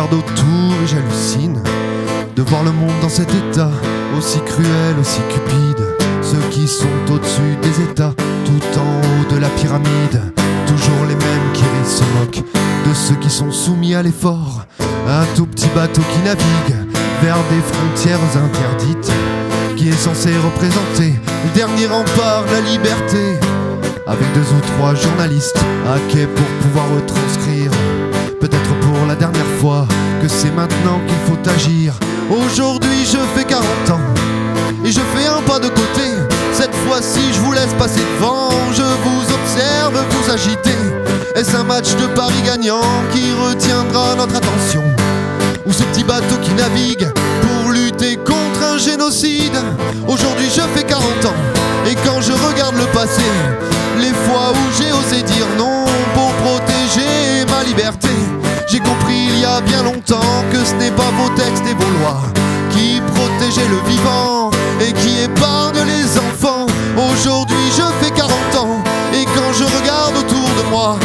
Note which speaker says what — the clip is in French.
Speaker 1: regarde autour et j'hallucine de voir le monde dans cet état, aussi cruel, aussi cupide. Ceux qui sont au-dessus des états, tout en haut de la pyramide. Toujours les mêmes qui rient, se moquent de ceux qui sont soumis à l'effort. Un tout petit bateau qui navigue vers des frontières interdites, qui est censé représenter le dernier rempart, la liberté. Avec 2 ou 3 journalistes à quai pour pouvoir retranscrire, peut-être pour la dernière fois, que c'est maintenant qu'il faut agir. Aujourd'hui je fais 40 ans et je fais un pas de côté. Cette fois-ci je vous laisse passer devant, je vous observe vous agiter. Est-ce un match de paris gagnant qui retiendra notre attention, ou ce petit bateau qui navigue pour lutter contre un génocide? Aujourd'hui je fais 40 ans et quand je regarde le passé, les fois où j'ai osé dire non pour protéger ma liberté, j'ai compris il y a bien longtemps que ce n'est pas vos textes et vos lois qui protégeaient le vivant et qui épargnent les enfants. Aujourd'hui je fais 40 ans et quand je regarde autour de moi,